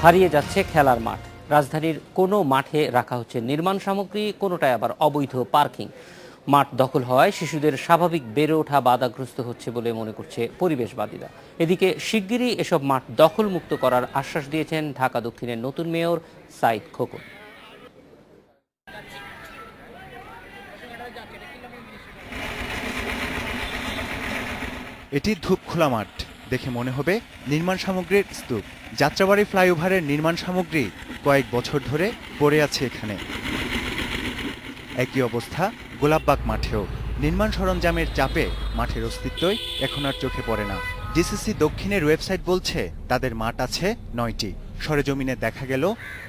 হারিয়ে যাচ্ছে খেলার মাঠ। রাজধানীর কোনো মাঠে রাখা হচ্ছে নির্মাণ সামগ্রী, কোনোটায় আবার অবৈধ পার্কিং। মাঠ দখল হওয়ায় শিশুদের স্বাভাবিক বেড়ে ওঠা বাধাগ্রস্ত হচ্ছে বলে মনে করছে পরিবেশবাদীরা। এদিকে শিগগিরই এসব মাঠ দখলমুক্ত করার আশ্বাস দিয়েছেন ঢাকা দক্ষিণের নতুন মেয়র সাঈদ খোকন। এটি ধূপখোলা মাঠ দেখে মনে হবে নির্মাণ সামগ্রীর স্তূপ। যাত্রাবাড়ী ফ্লাইওভারের নির্মাণ সামগ্রী কয়েক বছর ধরে পড়ে আছে এখানে। একই অবস্থা গোলাপবাগ মাঠেও। নির্মাণ সরঞ্জামের চাপে মাঠের অস্তিত্বই এখন আর চোখে পড়ে না। ডিসিসি দক্ষিণের ওয়েবসাইট বলছে তাদের মাঠ আছে ৯টি। সরেজমিনে দেখা গেল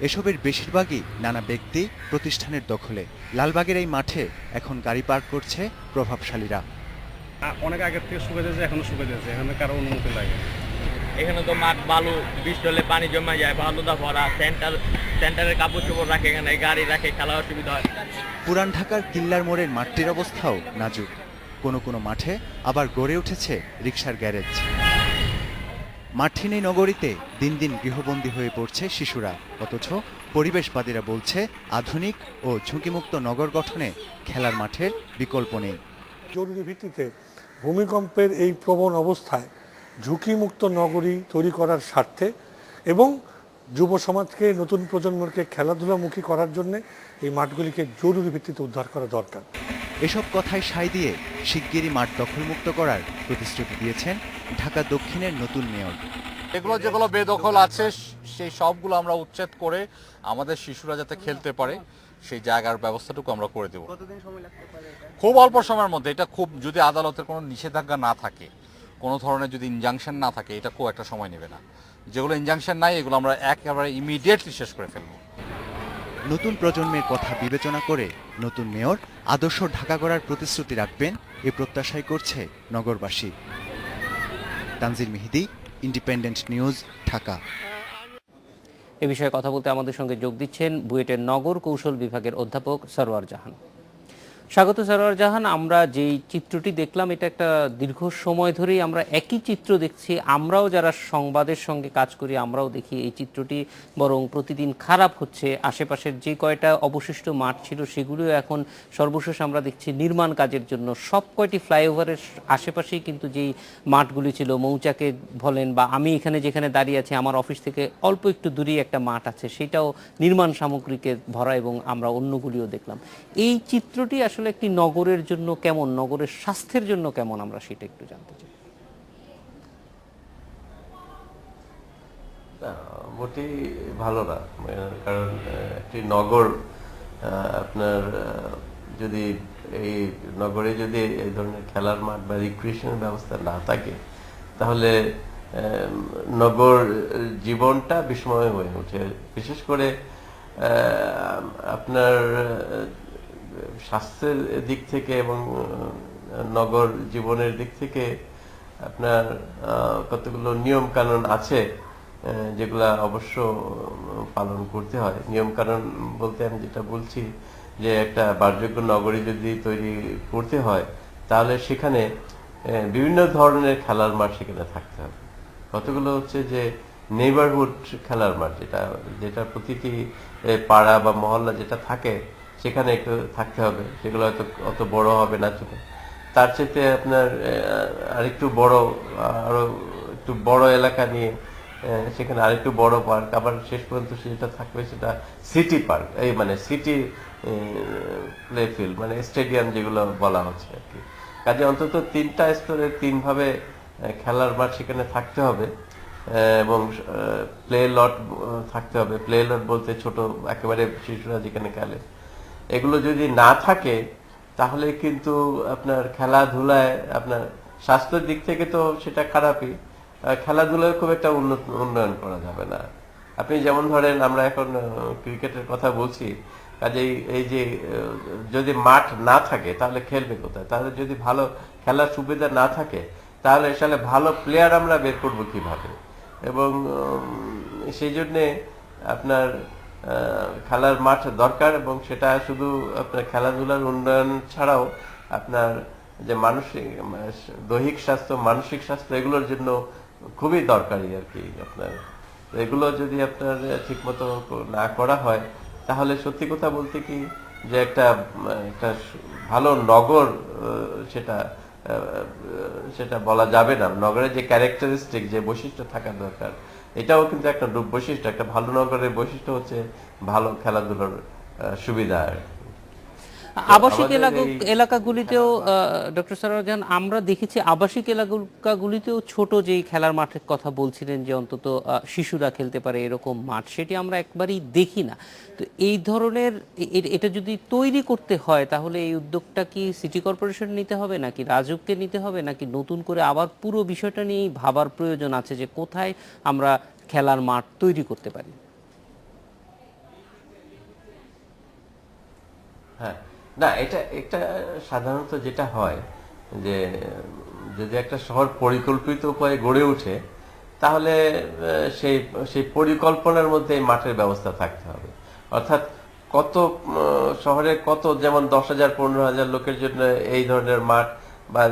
এসবের বেশিরভাগই নানা ব্যক্তি প্রতিষ্ঠানের দখলে। লালবাগের এই মাঠে এখন গাড়ি পার্ক করছে প্রভাবশালীরা। অনেক আগের থেকে শুকিয়ে দিয়েছে, এখনো শুকিয়ে দিয়েছে, এখানে কারো অনুমতি লাগে। এখানে তো মাঠ বালু, বৃষ্টি হলে পানি জমে যায়, বালুদা ভরা, সেন্টারের কাপড় চোপড় রাখে, এখানে গাড়ি রাখে, খেলা অসুবিধা হয়। পুরান ঢাকার কিল্লার মোড়ের মাঠটির অবস্থাও নাজুক। কোনো কোনো মাঠে আবার গড়ে উঠেছে রিকশার গ্যারেজ। মাঠটি নগরীতে দিন দিন গৃহবন্দী হয়ে পড়ছে শিশুরা, অথচ পরিবেশবাদীরা বলছে আধুনিক ও ঝুঁকিমুক্ত নগর গঠনে খেলার মাঠের বিকল্প নেই। জরুরি ভিত্তিতে ভূমিকম্পের এই প্রবণ অবস্থায় ঝুঁকিমুক্ত নগরী তৈরি করার স্বার্থে এবং যুব সমাজকে, নতুন প্রজন্মকে খেলাধুলামুখী করার জন্য এই মাঠগুলিকে জরুরি ভিত্তিতে উদ্ধার করা দরকার। এসব কথায় সায় দিয়ে শিগগিরই মাঠ দখলমুক্ত করার প্রতিশ্রুতি দিয়েছেন ঢাকা দক্ষিণের নতুন মেয়র। যেগুলো বেদখল আছে সেই সবগুলো আমরা উচ্ছেদ করে আমাদের শিশুরা যাতে খেলতে পারে সেই জায়গার ব্যবস্থাটুকু আমরা করে দেব। কতদিন সময় লাগতে পারে এটা? খুব অল্প সময়ের মধ্যে। এটা খুব, যদি আদালতের কোনো নিষেধাজ্ঞা না থাকে, কোনো ধরনের যদি ইনজাংশন না থাকে, এটা খুব একটা সময় নেবে না। যেগুলো ইনজাংশন নাই এগুলো আমরা একেবারে ইমিডিয়েটলি শেষ করে ফেলব। নতুন প্রজন্মের কথা বিবেচনা করে নতুন মেয়র আদর্শ ঢাকা গড়ার প্রতিশ্রুতি রাখবেন, এ প্রত্যাশাই করছে নগরবাসী। তানজিল মেহেদি, ইন্ডিপেন্ডেন্ট নিউজ, ঢাকা। এ বিষয়ে কথা বলতে আমাদের সঙ্গে যোগ দিচ্ছেন বুয়েটের নগর কৌশল বিভাগের অধ্যাপক সরওয়ার জাহান। স্বাগত সরওয়ার জাহান। আমরা যেই চিত্রটি দেখলাম, এটা একটা দীর্ঘ সময় ধরেই আমরা একই চিত্র দেখছি। আমরাও যারা সংবাদের সঙ্গে কাজ করি আমরাও দেখি এই চিত্রটি বরং প্রতিদিন খারাপ হচ্ছে। আশেপাশের যে কয়টা অবশিষ্ট মাঠ ছিল সেগুলিও এখন সর্বশেষ আমরা দেখছি নির্মাণ কাজের জন্য সব কয়টি ফ্লাইওভারের আশেপাশেই কিন্তু যেই মাঠগুলি ছিল, মৌচাকে বলেন বা আমি এখানে যেখানে দাঁড়িয়ে আছি আমার অফিস থেকে অল্প একটু দূরেই একটা মাঠ আছে, সেটাও নির্মাণ সামগ্রীকে ভরা, এবং আমরা অন্যগুলিও দেখলাম। এই চিত্রটি আসলে একটি নগরের জন্য কেমন, নগরের স্বাস্থ্যের জন্য কেমন, আমরা সেটা একটু জানতে চাই। মোটেই ভালো না, কারণ একটি নগর আপনার যদি এই নগরে যদি এই ধরনের খেলার মাঠ বা রিক্রিয়েশনের ব্যবস্থা না থাকে তাহলে নগর জীবনটা বিস্ময় হয়ে ওঠে। বিশেষ করে আপনার স্বাস্থ্যের দিক থেকে এবং নগর জীবনের দিক থেকে আপনার কতগুলো নিয়ম কানুন আছে যেগুলা অবশ্য পালন করতে হয়। নিয়ম কানুন বলতে আমি যেটা বলছি যে একটা বাসযোগ্য নগরী যদি তৈরি করতে হয় তাহলে সেখানে বিভিন্ন ধরনের খেলার মাঠ সেখানে থাকতে হবে। কতগুলো হচ্ছে যে নেইবারহুড খেলার মাঠ, যেটা প্রতিটি পাড়া বা মহল্লা যেটা থাকে সেখানে একটু থাকতে হবে। সেগুলো হয়তো অত বড় হবে না, ছোট, তার চেয়ে আপনার আরেকটু বড়, আরো একটু বড় এলাকা নিয়ে সেখানে আরেকটু বড় পার্ক, আবার শেষ পর্যন্ত যেটা থাকবে সেটা সিটি পার্ক, এই মানে সিটি প্লে ফিল্ড, মানে স্টেডিয়াম যেগুলো বলা হচ্ছে আর কি। কাজে অন্তত 3টা স্তরে 3 ভাবে খেলার মাঠ সেখানে থাকতে হবে এবং প্লে লট থাকতে হবে। প্লে লট বলতে ছোট একেবারে শিশুরা যেখানে খেলে, এগুলো যদি না থাকে তাহলে কিন্তু আপনার খেলাধুলায় আপনার স্বাস্থ্যের দিক থেকে তো সেটা খারাপই, খেলাধুলায় খুব একটা উন্নয়ন করা যাবে না। আপনি যেমন ধরেন আমরা এখন ক্রিকেটের কথা বলছি, কাজেই এই যে যদি মাঠ না থাকে তাহলে খেলবে কোথায়? তাহলে যদি ভালো খেলার সুবিধা না থাকে তাহলে আসলে ভালো প্লেয়ার আমরা বের করবো কিভাবে? এবং সেই জন্যে আপনার খেলার মাঠ দরকার, এবং সেটা শুধু আপনার খেলাধুলার উন্নয়ন ছাড়াও আপনার যে দৈহিক স্বাস্থ্য, মানসিক স্বাস্থ্য, এগুলোর জন্য খুবই দরকারি আর কি আপনার তো এগুলো যদি আপনার ঠিকমতো না করা হয় তাহলে সত্যি কথা বলতে কি যে একটা ভালো নগর সেটা বলা যাবে না। নগরের যে ক্যারেক্টারিস্টিক, যে বৈশিষ্ট্য থাকা দরকার, এটাও কিন্তু একটা বৈশিষ্ট্য। একটা ভালো নগরের বৈশিষ্ট্য হচ্ছে ভালো খেলাধুলার সুবিধা। আবাসিক এলাকাগুলিতেও ডক্টর সরওয়ার জাহান, আমরা দেখেছি আবাসিক এলাকাগুলিতেও ছোট যেই খেলার মাঠের কথা বলছিলেন যে অন্তত শিশুরা খেলতে পারে এরকম মাঠ, সেটি আমরা একবারই দেখি না। তো এই ধরনের এটা যদি তৈরি করতে হয় তাহলে এই উদ্যোগটা কি সিটি কর্পোরেশন নিতে হবে, নাকি রাজুককে নিতে হবে, নাকি নতুন করে আবার পুরো বিষয়টা নিয়েই ভাবার প্রয়োজন আছে যে কোথায় আমরা খেলার মাঠ তৈরি করতে পারি? হ্যাঁ, না, এটা সাধারণত যেটা হয় যে যদি একটা শহর পরিকল্পিত উপায়ে গড়ে ওঠে তাহলে সেই পরিকল্পনার মধ্যে এই মাঠের ব্যবস্থা থাকতে হবে। অর্থাৎ কত শহরে কত, যেমন 10,000 15,000 লোকের জন্য এই ধরনের মাঠ, বা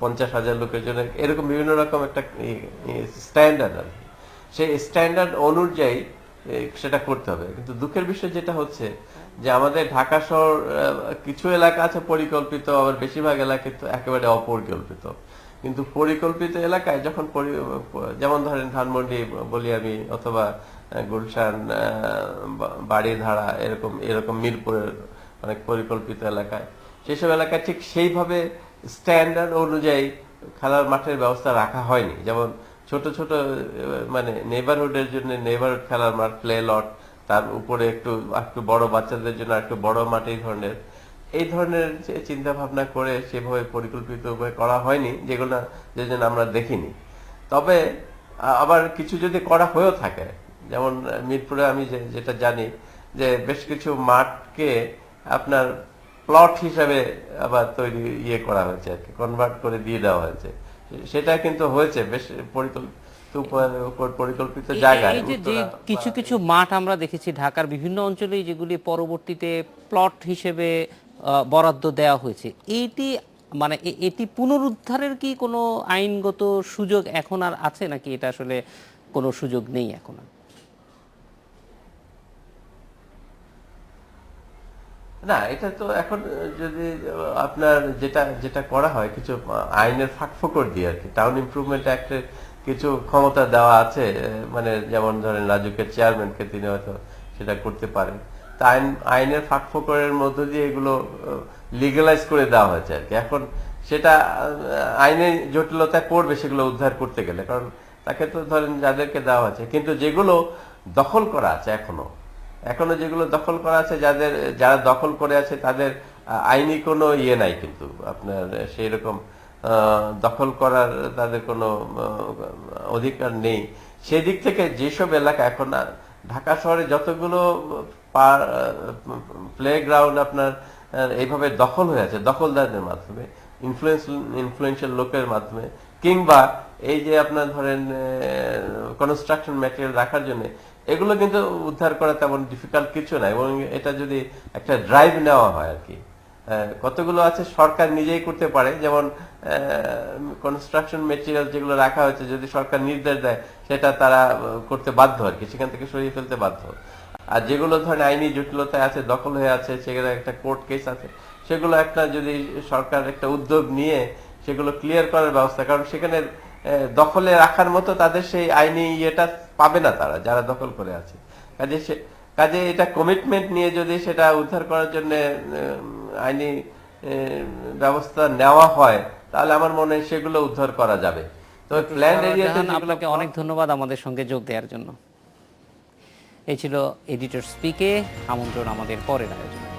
50,000 লোকের জন্য, এরকম বিভিন্ন রকম একটা স্ট্যান্ডার্ড আছে। সেই স্ট্যান্ডার্ড অনুযায়ী সেটা করতে হবে। কিন্তু দুঃখের বিষয় যেটা হচ্ছে যে আমাদের ঢাকা শহর কিছু এলাকা আছে পরিকল্পিত, আবার বেশিরভাগ এলাকা তো একেবারে অপরিকল্পিত। কিন্তু পরিকল্পিত এলাকায় যখন যেমন ধরেন ধানমন্ডি বলি আমি, অথবা গুলশান, বাড়িধারা, এরকম মিরপুরের অনেক পরিকল্পিত এলাকায়, সেসব এলাকায় ঠিক সেইভাবে স্ট্যান্ডার্ড অনুযায়ী খেলার মাঠের ব্যবস্থা রাখা হয়নি। যেমন ছোট ছোট মানে নেইবারহুডের জন্য নেইবারহুড খেলার মাঠ, প্লে লট, তার উপরে একটু বড় বাচ্চাদের জন্য একটু বড় মাঠ, এই ধরনের চিন্তা ভাবনা করে সেভাবে পরিকল্পিত করা হয়নি, যে জন্য আমরা দেখিনি। তবে আবার কিছু যদি করা হয়েও থাকে, যেমন মিরপুরে আমি যেটা জানি যে বেশ কিছু মাঠকে আপনার প্লট হিসাবে আবার করা হয়েছে আর কি, কনভার্ট করে দিয়ে দেওয়া হয়েছে। সেটা কিন্তু হয়েছে বেশ পরিকল্পিত জায়গায়। এই যে কিছু কিছু মাঠ আমরা দেখেছি ঢাকার বিভিন্ন অঞ্চলে, যেগুলি পরবর্তীতে প্লট হিসেবে বরাদ্দ দেওয়া হয়েছে, এটি পুনরুদ্ধারের কি কোনো আইনগত সুযোগ এখন আর আছে, নাকি এটা আসলে কোনো সুযোগ নেই এখন? না, এটা তো এখন যদি আপনার যেটা করা হয় কিছু আইনের ফাঁকফোকর দিয়ে আর কি, টাউন ইমপ্রুভমেন্ট অ্যাক্টের কিছু ক্ষমতা দেওয়া আছে, মানে যেমন ধরেন রাজুকের চেয়ারম্যানকে, তিনি হয়তো সেটা করতে পারেন। তা আইনের ফাঁকফোকরের মধ্য দিয়ে এগুলো লিগালাইজ করে দেওয়া হয়েছে আর কি। এখন সেটা আইনে জটিলতা পড়বে সেগুলো উদ্ধার করতে গেলে, কারণ তাকে তো ধরেন যাদেরকে দেওয়া হয়েছে, কিন্তু যেগুলো দখল করা আছে এখনো যেগুলো দখল করা আছে, যারা দখল করে আছে তাদের আইনি কোনো নাই, কিন্তু আপনার সেই রকম দখল করার তাদের কোনো অধিকার নেই। সেদিক থেকে যেসব এলাকা এখন ঢাকা শহরে যতগুলো প্লে গ্রাউন্ড আপনার এইভাবে দখল হয়ে আছে, দখলদারদের মাধ্যমে, ইনফ্লুয়েন্সিয়াল লোকের মাধ্যমে, কিংবা এই যে আপনার ধরেন কনস্ট্রাকশন ম্যাটেরিয়াল রাখার জন্য, এগুলো কিন্তু উদ্ধার করা তেমন ডিফিকাল্ট কিছু না। এবং এটা যদি একটা ড্রাইভ নেওয়া হয় আর কি, কতগুলো আছে সরকার নিজেই করতে পারে, যেমন কনস্ট্রাকশন মেটেরিয়াল যেগুলো রাখা হয়েছে, যদি সরকার নির্দেশ দেয় সেটা তারা করতে বাধ্য আর কি, সেখান থেকে সরিয়ে ফেলতে বাধ্য। আর যেগুলো ধরেন আইনি জটিলতায় আছে, দখল হয়ে আছে, সেখানে একটা কোর্ট কেস আছে, সেগুলো একটা যদি সরকার একটা উদ্যোগ নিয়ে সেগুলো ক্লিয়ার করার ব্যবস্থা, কারণ সেখানে দখলে রাখার মতো তাদের সেই আইনি পাবে না তারা, যারা দখল করে আছে। কাজে এটা কমিটমেন্ট নিয়ে যদি সেটা উদ্ধার করার জন্য আইনি ব্যবস্থা নেওয়া হয়, তাহলে আমার মনে হয় সেগুলো উদ্ধার করা যাবে। তো প্ল্যান্ড এরিয়াতে আপনাকে অনেক ধন্যবাদ আমাদের সঙ্গে যোগ দেওয়ার জন্য। এই ছিল এডিটর স্পিকে আমন্ত্রণ আমাদের পরের আয়োজনে।